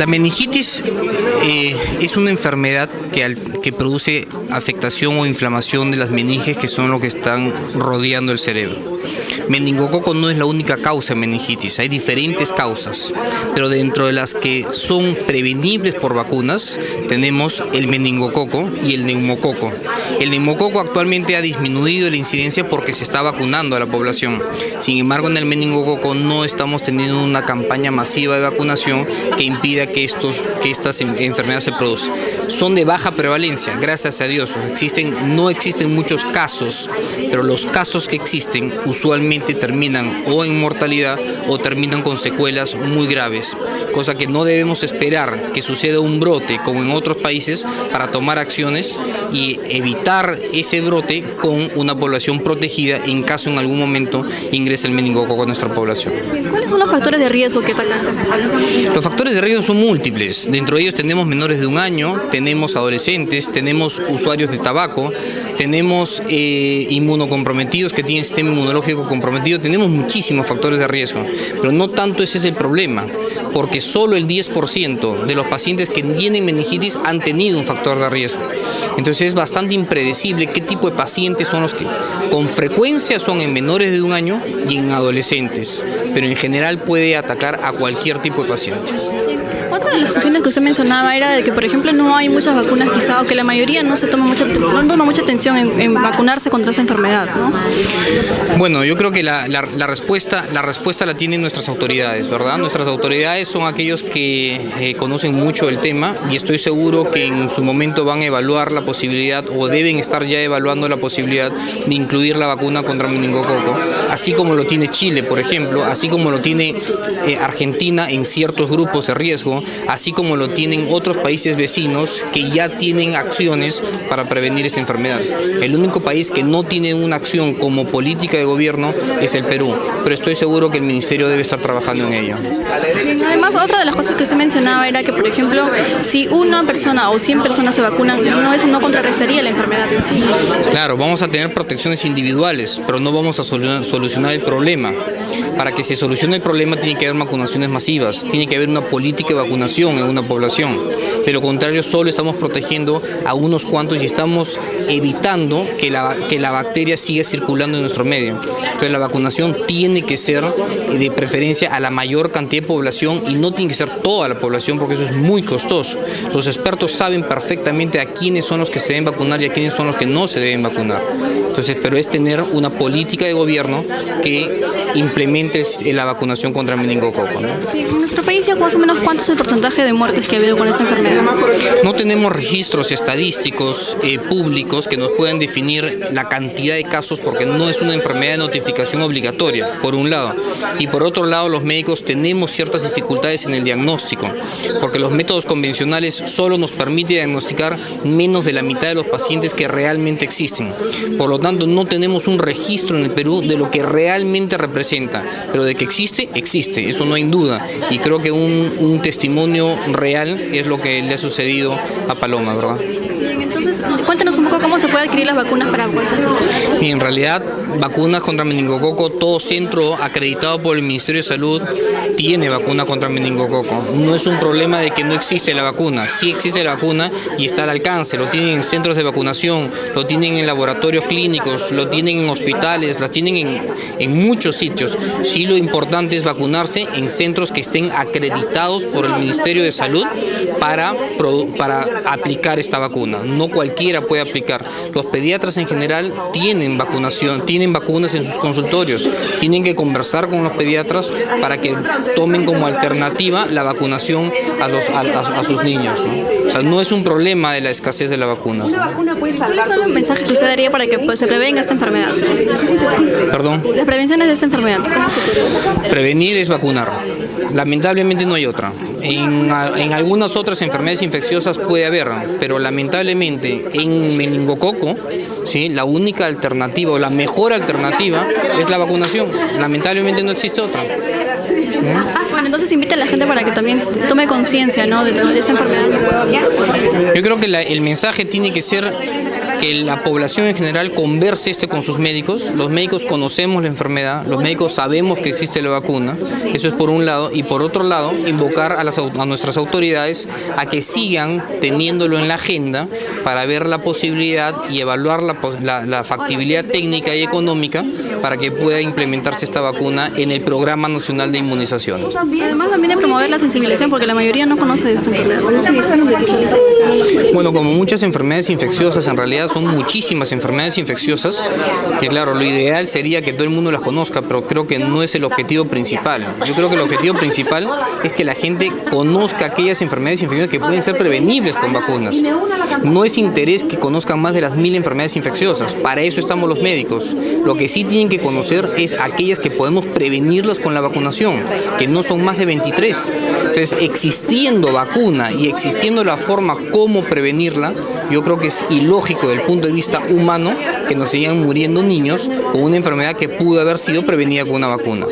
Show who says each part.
Speaker 1: meningitis es una enfermedad que produce afectación o inflamación de las meninges, que son lo que están rodeando el cerebro. Meningococo no es la única causa de meningitis, hay diferentes causas, pero dentro de las que son prevenibles por vacunas tenemos el meningococo y el neumococo. El neumococo actualmente ha disminuido la incidencia porque se está vacunando a la población. Sin embargo, en el meningococo no estamos teniendo una campaña masiva de vacunación que impida que estas enfermedades se produzcan. Son de baja prevalencia, gracias a Dios. No existen muchos casos, pero los casos que existen usualmente terminan o en mortalidad o terminan con secuelas muy graves, cosa que no debemos esperar que suceda un brote como en otros países para tomar acciones y evitar ese brote con una población protegida en caso en algún momento ingrese el meningococo a nuestra población.
Speaker 2: ¿Cuáles son los factores de riesgo que atacan a esta población?
Speaker 1: Los factores de riesgo son múltiples. Dentro de ellos tenemos menores de 1 año, tenemos adolescentes, tenemos usuarios de tabaco, tenemos inmunocomprometidos que tienen sistema inmunológico comprometido, tenemos muchísimos factores de riesgo, pero no tanto ese es el problema, porque solo el 10% de los pacientes que tienen meningitis han tenido un factor de riesgo. Entonces es bastante impredecible qué tipo de pacientes son los que con frecuencia son en menores de 1 año y en adolescentes, pero en general puede atacar a cualquier tipo de paciente.
Speaker 2: Otra de las cuestiones que usted mencionaba era de que, por ejemplo, no hay muchas vacunas quizá, o que la mayoría no toma mucha atención en vacunarse contra esa enfermedad, ¿no?
Speaker 1: Bueno, yo creo que la respuesta la tienen nuestras autoridades, ¿verdad? Nuestras autoridades son aquellos que conocen mucho el tema y estoy seguro que en su momento van a evaluar la posibilidad o deben estar ya evaluando la posibilidad de incluir la vacuna contra meningococo, así como lo tiene Chile, por ejemplo, así como lo tiene Argentina en ciertos grupos de riesgo, así como lo tienen otros países vecinos que ya tienen acciones para prevenir esta enfermedad. El único país que no tiene una acción como política de gobierno es el Perú, pero estoy seguro que el Ministerio debe estar trabajando en ello.
Speaker 2: Bien, además, otra de las cosas que usted mencionaba era que, por ejemplo, si una persona o 100 personas se vacunan, eso no contrarrestaría la enfermedad en sí.
Speaker 1: Claro, vamos a tener protecciones individuales, pero no vamos a solucionar el problema. Para que se solucione el problema tiene que haber vacunaciones masivas, tiene que haber una política de vacunación en una población. De lo contrario, solo estamos protegiendo a unos cuantos y estamos evitando que la bacteria siga circulando en nuestro medio. Entonces la vacunación tiene que ser de preferencia a la mayor cantidad de población y no tiene que ser toda la población porque eso es muy costoso. Los expertos saben perfectamente a quiénes son los que se deben vacunar y a quiénes son los que no se deben vacunar. Entonces, pero es tener una política de gobierno que implemente la vacunación contra el meningococo, ¿no?
Speaker 2: En nuestro país, ya más o menos, ¿cuánto es el porcentaje de muertes que ha habido con esta enfermedad?
Speaker 1: No tenemos registros estadísticos públicos que nos puedan definir la cantidad de casos porque no es una enfermedad de notificación obligatoria, por un lado. Y por otro lado, los médicos tenemos ciertas dificultades en el diagnóstico, porque los métodos convencionales solo nos permiten diagnosticar menos de la mitad de los pacientes que realmente existen. Por lo tanto, no tenemos un registro en el Perú de lo que realmente representa, pero de que existe, existe, eso no hay duda. Y creo que un testimonio real es lo que le ha sucedido a Paloma, ¿verdad?
Speaker 2: Bien, entonces, cuéntanos un poco cómo se puede adquirir las vacunas para poder.
Speaker 1: Y en realidad, vacunas contra meningococo, todo centro acreditado por el Ministerio de Salud tiene vacuna contra meningococo. No es un problema de que no existe la vacuna, sí existe la vacuna y está al alcance, lo tienen en centros de vacunación, lo tienen en laboratorios clínicos, lo tienen en hospitales, la tienen en muchos sitios. Sí, lo importante es vacunarse en centros que estén acreditados por el Ministerio de Salud para aplicar esta vacuna. No cualquiera puede aplicar. Los pediatras en general tienen vacunas en sus consultorios. Tienen que conversar con los pediatras para que tomen como alternativa la vacunación a sus niños, ¿no? O sea, no es un problema de la escasez de la vacuna.
Speaker 2: ¿Cuáles son los mensajes que usted daría para que se prevenga esta enfermedad?
Speaker 1: ¿Perdón?
Speaker 2: Las prevenciones de esta enfermedad.
Speaker 1: Prevenir es vacunar. Lamentablemente no hay otra. En algunas otras enfermedades infecciosas puede haber, pero lamentablemente en meningococo, ¿sí?, la única alternativa o la mejor alternativa es la vacunación. Lamentablemente no existe otra.
Speaker 2: Bueno, entonces invita a la gente para que también tome conciencia, ¿no?, de esa enfermedad.
Speaker 1: Yo creo que el mensaje tiene que ser que la población en general converse con sus médicos. Los médicos conocemos la enfermedad, los médicos sabemos que existe la vacuna, eso es por un lado, y por otro lado, invocar a nuestras autoridades a que sigan teniéndolo en la agenda para ver la posibilidad y evaluar la factibilidad técnica y económica para que pueda implementarse esta vacuna en el Programa Nacional de Inmunización.
Speaker 2: Además también de promover la sensibilización, porque la mayoría no conoce de esta enfermedad.
Speaker 1: Bueno, como muchas enfermedades infecciosas, en realidad son muchísimas enfermedades infecciosas, que claro, lo ideal sería que todo el mundo las conozca, pero creo que no es el objetivo principal. Yo creo que el objetivo principal es que la gente conozca aquellas enfermedades infecciosas que pueden ser prevenibles con vacunas. No es interés que conozcan más de las 1000 enfermedades infecciosas, para eso estamos los médicos. Lo que sí tienen que conocer es aquellas que podemos prevenirlas con la vacunación, que no son más de 23. Entonces, existiendo vacuna y existiendo la forma como prevenirla, yo creo que es ilógico desde el punto de vista humano que nos sigan muriendo niños con una enfermedad que pudo haber sido prevenida con una vacuna.